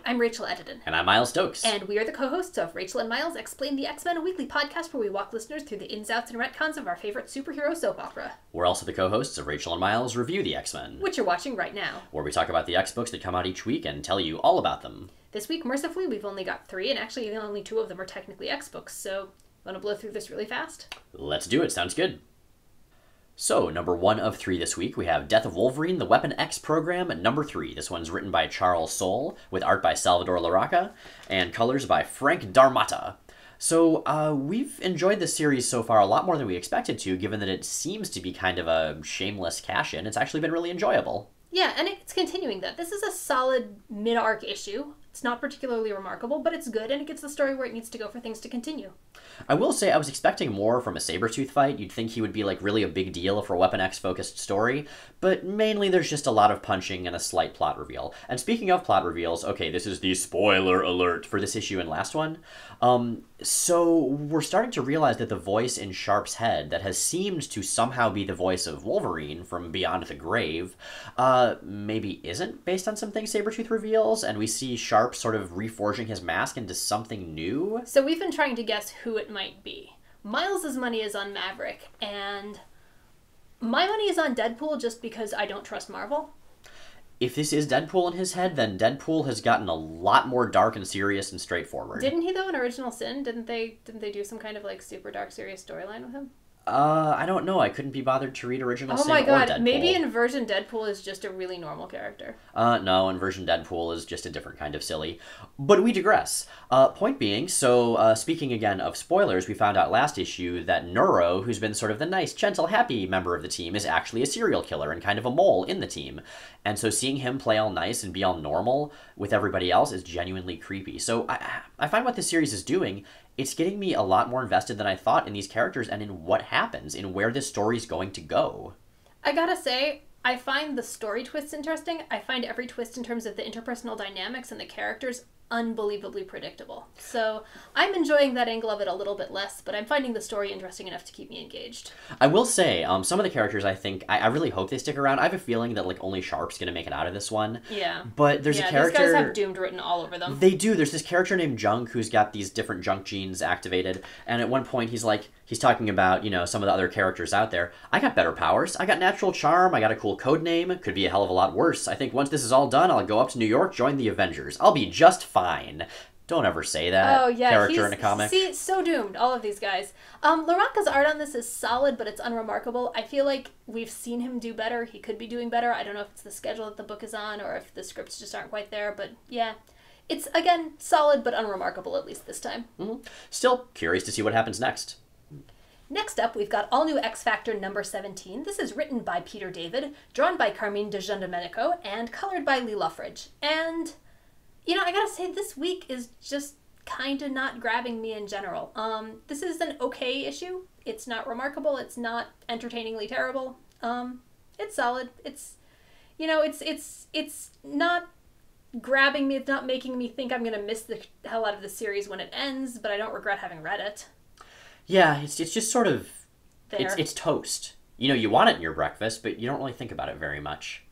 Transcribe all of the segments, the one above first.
I'm Rachel Edidin. And I'm Miles Stokes. And we are the co-hosts of Rachel and Miles Explain the X-Men, a weekly podcast where we walk listeners through the ins, outs, and retcons of our favorite superhero soap opera. We're also the co-hosts of Rachel and Miles Review the X-Men, which you're watching right now, where we talk about the X-books that come out each week and tell you all about them. This week, mercifully, we've only got 3, and actually only 2 of them are technically X-books, so want to blow through this really fast? Let's do it. Sounds good. So, number 1 of 3 this week, we have Death of Wolverine, the Weapon X Program, number 3. This one's written by Charles Soule, with art by Salvador Larroca, and colors by Frank Darmata. So, we've enjoyed this series so far a lot more than we expected to, given that it seems to be kind of a shameless cash-in. It's actually been really enjoyable. Yeah, and it's continuing that. This is a solid mid-arc issue. It's not particularly remarkable, but it's good, and it gets the story where it needs to go for things to continue. I will say I was expecting more from a Sabretooth fight. You'd think he would be, like, really a big deal for a Weapon X-focused story, but mainly there's just a lot of punching and a slight plot reveal. And speaking of plot reveals, okay, this is the spoiler alert for this issue and last one. So we're starting to realize that the voice in Sharp's head that has seemed to somehow be the voice of Wolverine from beyond the grave, maybe isn't based on some things Sabretooth reveals, and we see Sharp sort of reforging his mask into something new. So we've been trying to guess who it might be. Miles's money is on Maverick, and my money is on Deadpool just because I don't trust Marvel. If this is Deadpool in his head, then Deadpool has gotten a lot more dark and serious and straightforward. Didn't he, though, in Original Sin? Didn't they do some kind of, like, super dark, serious storyline with him? I don't know. I couldn't be bothered to read Original Sin or Deadpool. Oh my god, maybe Inversion Deadpool is just a really normal character. No, Inversion Deadpool is just a different kind of silly. But we digress. Point being, so speaking again of spoilers, we found out last issue that Neuro, who's been sort of the nice, gentle, happy member of the team, is actually a serial killer and kind of a mole in the team. And so seeing him play all nice and be all normal with everybody else is genuinely creepy. So I find what this series is doing, it's getting me a lot more invested than I thought in these characters and in what happens, in where this story's going to go. I gotta say, I find the story twists interesting. I find every twist in terms of the interpersonal dynamics and the characters unbelievably predictable. So I'm enjoying that angle of it a little bit less, but I'm finding the story interesting enough to keep me engaged. I will say, some of the characters, I think, I really hope they stick around. I have a feeling that, like, only Sharp's going to make it out of this one. Yeah. But there's a character... these guys have Doomed written all over them. They do. There's this character named Junk who's got these different junk genes activated, and at one point he's talking about, you know, some of the other characters out there. I got better powers. I got natural charm. I got a cool code name. Could be a hell of a lot worse. I think once this is all done, I'll go up to New York, join the Avengers. I'll be just fine. Don't ever say that, character in a comic. See, so doomed, all of these guys. Larroca's art on this is solid, but it's unremarkable. I feel like we've seen him do better. He could be doing better. I don't know if it's the schedule that the book is on or if the scripts just aren't quite there, but yeah. It's, again, solid but unremarkable, at least this time. Mm-hmm. Still curious to see what happens next. Next up, we've got All New X Factor number 17. This is written by Peter David, drawn by Carmine Di Giandomenico, and colored by Lee Luffridge. And, you know, I gotta say, this week is just kind of not grabbing me in general. This is an okay issue. It's not remarkable. It's not entertainingly terrible. It's solid. It's, you know, it's not grabbing me. It's not making me think I'm gonna miss the hell out of the series when it ends, but I don't regret having read it. Yeah, it's just sort of... There. It's toast. You know, you want it in your breakfast, but you don't really think about it very much.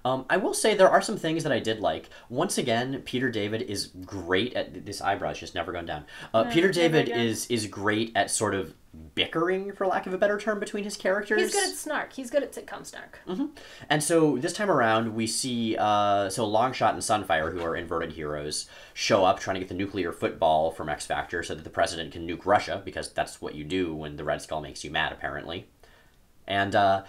I will say there are some things that I did like. Once again, Peter David is great at... This eyebrow's just never gone down. Peter David is great at sort of bickering, for lack of a better term, between his characters. He's good at snark. He's good at sitcom snark. Mm-hmm. And so this time around, we see Longshot and Sunfire, who are inverted heroes, show up trying to get the nuclear football from X Factor so that the president can nuke Russia, because that's what you do when the Red Skull makes you mad, apparently. And,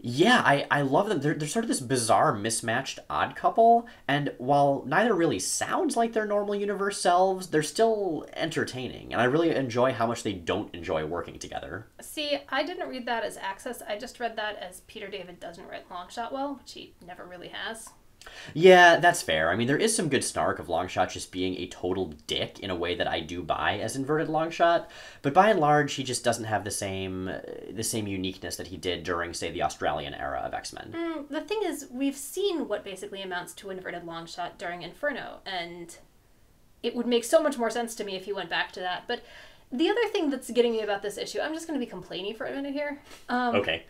yeah, I love them. They're sort of this bizarre, mismatched odd couple, and while neither really sounds like their normal universe selves, they're still entertaining, and I really enjoy how much they don't enjoy working together. See, I didn't read that as Access. I just read that as Peter David doesn't write Longshot well, which he never really has. Yeah, that's fair. I mean, there is some good snark of Longshot just being a total dick in a way that I do buy as inverted Longshot, but by and large, he just doesn't have the same uniqueness that he did during, say, the Australian era of X-Men. The thing is, we've seen what basically amounts to inverted Longshot during Inferno, and it would make so much more sense to me if he went back to that. But the other thing that's getting me about this issue, I'm just going to be complainy for a minute here. Okay.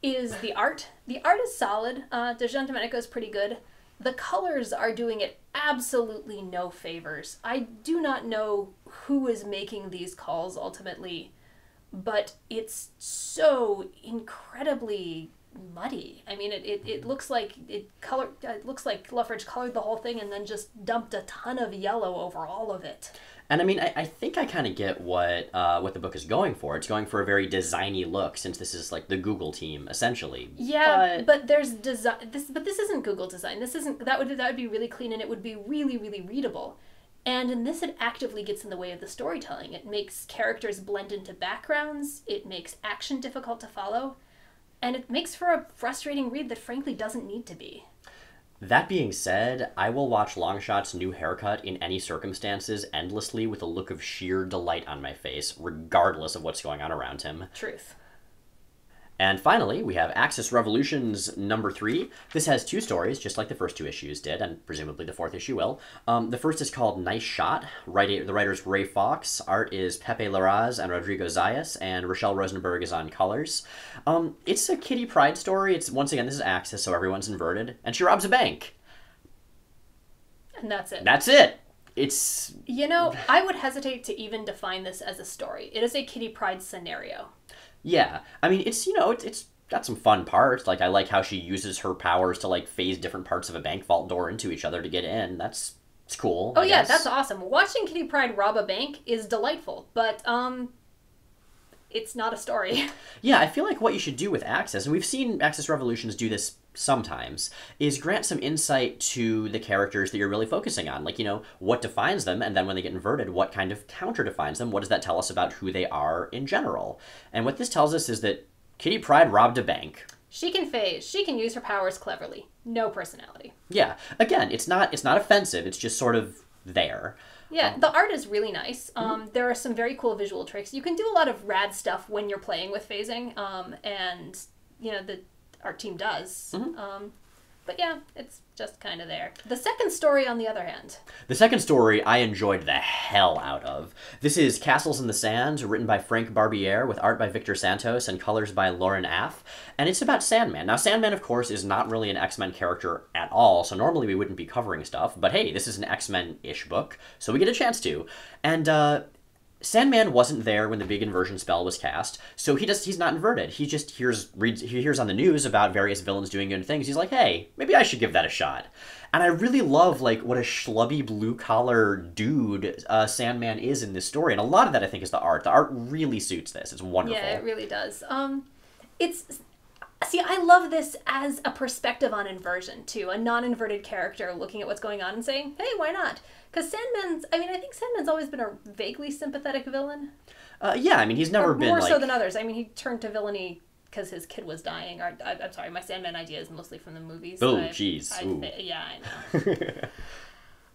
Is the art. The art is solid. Di Giandomenico is pretty good. The colors are doing it absolutely no favors. I do not know who is making these calls ultimately, but it's so incredibly muddy. I mean, it looks like it looks like Luffridge colored the whole thing and then just dumped a ton of yellow over all of it. And I mean, I think I kind of get what the book is going for. It's going for a very designy look, since this is like the Google team essentially. Yeah, but there's design. This isn't Google design. This isn't that would be really clean and it would be really really readable. And in this, it actively gets in the way of the storytelling. It makes characters blend into backgrounds. It makes action difficult to follow, and it makes for a frustrating read that frankly doesn't need to be. That being said, I will watch Longshot's new haircut in any circumstances endlessly with a look of sheer delight on my face, regardless of what's going on around him. Truth. And finally, we have Axis Revolutions number 3. This has 2 stories, just like the first 2 issues did, and presumably the 4th issue will. The first is called Nice Shot. The writer's Ray Fox. Art is Pepe Larraz and Rodrigo Zayas, and Rochelle Rosenberg is on colors. It's a Kitty Pryde story. Once again, this is Axis, so everyone's inverted. And she robs a bank. And that's it. That's it. It's... You know, I would hesitate to even define this as a story. It is a Kitty Pryde scenario. Yeah, I mean, it's got some fun parts. Like, I like how she uses her powers to, like, phase different parts of a bank vault door into each other to get in. It's cool. Oh, yeah, that's awesome. Watching Kitty Pryde rob a bank is delightful, but, it's not a story. Yeah, I feel like what you should do with Axis, and we've seen Axis Revolutions do this sometimes, is grant some insight to the characters that you're really focusing on. Like, what defines them, and then when they get inverted, what kind of counter defines them? What does that tell us about who they are in general? And what this tells us is that Kitty Pryde robbed a bank. She can phase. She can use her powers cleverly. No personality. Yeah. Again, it's not offensive. It's just sort of there. Yeah, the art is really nice. There are some very cool visual tricks. You can do a lot of rad stuff when you're playing with phasing, and, the art team does. But yeah, it's just kind of there. The second story, on the other hand. The second story I enjoyed the hell out of. This is Castles in the Sand, written by Frank Barbiere, with art by Victor Santos and colors by Lauren Aff. And it's about Sandman. Now, Sandman, of course, is not really an X-Men character at all, so normally we wouldn't be covering stuff. But hey, this is an X-Men-ish book, so we get a chance to. And, Sandman wasn't there when the big inversion spell was cast, so he's not inverted. He just hears on the news about various villains doing good things. He's like, hey, maybe I should give that a shot. And I really love, like, what a schlubby blue-collar dude Sandman is in this story. And a lot of that, I think, is the art. The art really suits this. It's wonderful. Yeah, it really does. See, I love this as a perspective on inversion, too. A non-inverted character looking at what's going on and saying, hey, why not? Because I think Sandman's always been a vaguely sympathetic villain. Yeah, I mean, he's never been, more so than others. I mean, he turned to villainy because his kid was dying. I'm sorry, my Sandman idea is mostly from the movies. Oh, jeez. Yeah, I know.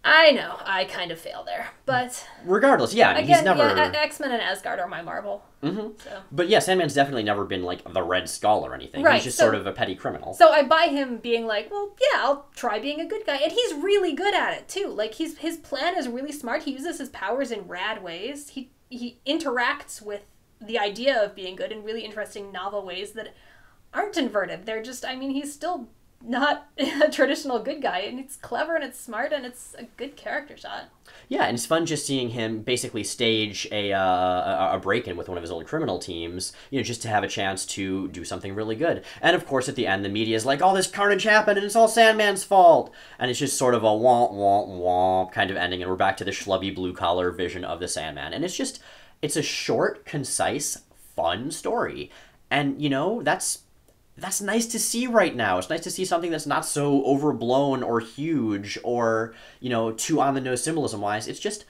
I know, I kind of fail there, but... Regardless, yeah, I mean, again, he's never... Yeah, X-Men and Asgard are my marble. So. But yeah, Sandman's definitely never been, like, the Red Skull or anything. Right, he's just sort of a petty criminal. So I buy him being like, well, yeah, I'll try being a good guy. And he's really good at it, too. Like, his plan is really smart. He uses his powers in rad ways. He interacts with the idea of being good in really interesting, novel ways that aren't inverted. They're just, I mean, he's still... not a traditional good guy, and it's clever and it's smart and it's a good character shot. Yeah, and it's fun just seeing him basically stage a break-in with one of his old criminal teams, just to have a chance to do something really good. And of course, at the end, the media is like, all this carnage happened and it's all Sandman's fault. And it's just sort of a womp, womp, womp kind of ending, and we're back to the schlubby blue-collar vision of the Sandman. And it's a short, concise, fun story. And, that's nice to see right now. It's nice to see something that's not so overblown or huge or, too on-the-nose symbolism-wise. It's just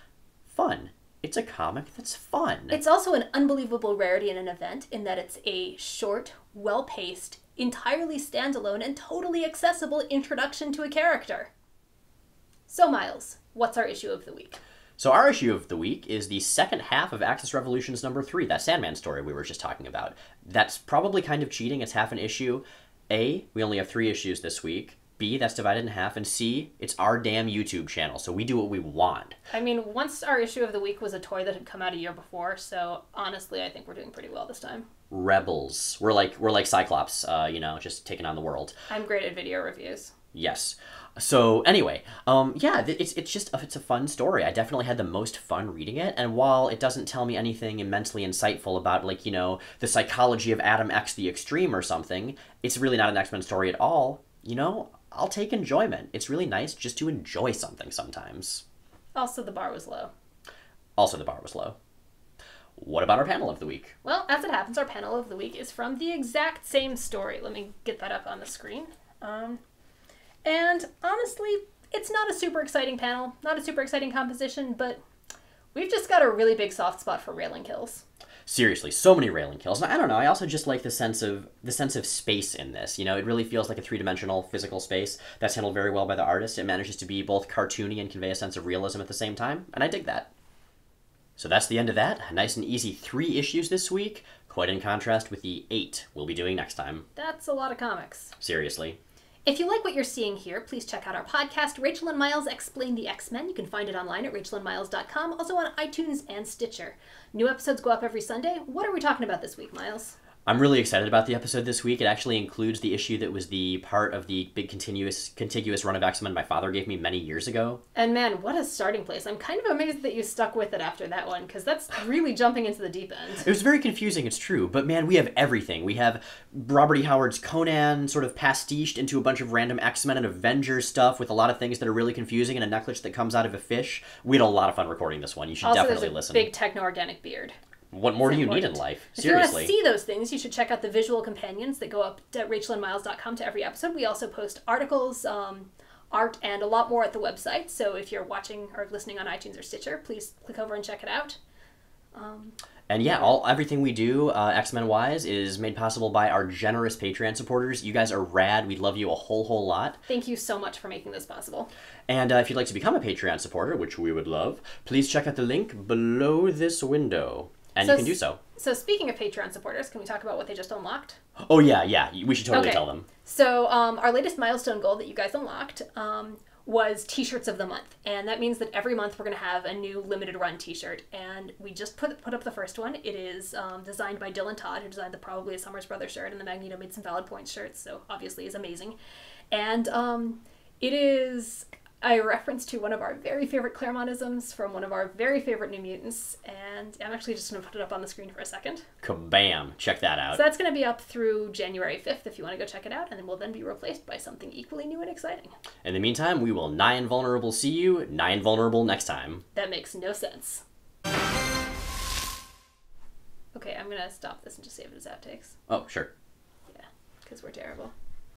fun. It's a comic that's fun. It's also an unbelievable rarity in an event in that it's a short, well-paced, entirely standalone, and totally accessible introduction to a character. So, Miles, what's our issue of the week? So our issue of the week is the second half of Axis Revolutions number 3, that Sandman story we were just talking about. That's probably kind of cheating. It's half an issue. A, we only have 3 issues this week. B, that's divided in half, and C, it's our damn YouTube channel, so we do what we want. I mean, once our issue of the week was a toy that had come out a year before, so honestly, I think we're doing pretty well this time. Rebels. We're like Cyclops, just taking on the world. I'm great at video reviews. Yes. So anyway, it's a fun story. I definitely had the most fun reading it, and while it doesn't tell me anything immensely insightful about the psychology of Adam X the Extreme or something, it's really not an X-Men story at all. I'll take enjoyment. It's really nice just to enjoy something sometimes. Also, the bar was low. What about our panel of the week? Well, as it happens, our panel of the week is from the exact same story. Let me get that up on the screen. And honestly, it's not a super exciting panel, not a super exciting composition, but we've just got a really big soft spot for railing kills. Seriously, so many railing kills. And I don't know, I also just like the sense of space in this. It really feels like a three-dimensional physical space that's handled very well by the artist. It manages to be both cartoony and convey a sense of realism at the same time, and I dig that. So that's the end of that. A nice and easy 3 issues this week, quite in contrast with the 8 we'll be doing next time. That's a lot of comics. Seriously. If you like what you're seeing here, please check out our podcast, Rachel and Miles Explain the X-Men. You can find it online at rachelandmiles.com, also on iTunes and Stitcher. New episodes go up every Sunday. What are we talking about this week, Miles? I'm really excited about the episode this week. It actually includes the issue that was the part of the big contiguous run of X-Men my father gave me many years ago. And man, what a starting place. I'm kind of amazed that you stuck with it after that one, because that's really jumping into the deep end. It was very confusing, it's true, but man, we have everything. We have Robert E. Howard's Conan sort of pastiched into a bunch of random X-Men and Avengers stuff with a lot of things that are really confusing and a necklace that comes out of a fish. We had a lot of fun recording this one. You should also, definitely there's a listen. Big techno-organic beard. What more do you need in life? If Seriously. you want to see those things, you should check out the visual companions that go up at rachelandmiles.com to every episode. We also post articles, art, and a lot more at the website. So if you're watching or listening on iTunes or Stitcher, please click over and check it out. And yeah, everything we do, X-Men-wise, is made possible by our generous Patreon supporters. You guys are rad. We love you a whole lot. Thank you so much for making this possible. And if you'd like to become a Patreon supporter, which we would love, please check out the link below this window. And you can do so. So speaking of Patreon supporters, can we talk about what they just unlocked? Oh, yeah. We should totally tell them. So our latest milestone goal that you guys unlocked was T-shirts of the month. And that means that every month we're going to have a new limited run T-shirt. And we just put up the first one. It is designed by Dylan Todd, who designed the Probably a Summers Brothers shirt, and the Magneto Made Some Valid Points shirts, so obviously is amazing. And it is a reference to one of our very favorite Claremontisms from one of our very favorite New Mutants, and I'm actually just going to put it up on the screen for a second. Kabam! Check that out. So that's going to be up through January 5th if you want to go check it out, and then we'll then be replaced by something equally new and exciting. In the meantime, we will nigh invulnerable see you, nigh invulnerable next time. That makes no sense. Okay, I'm going to stop this and just save it as outtakes. Oh, sure. Yeah, because we're terrible.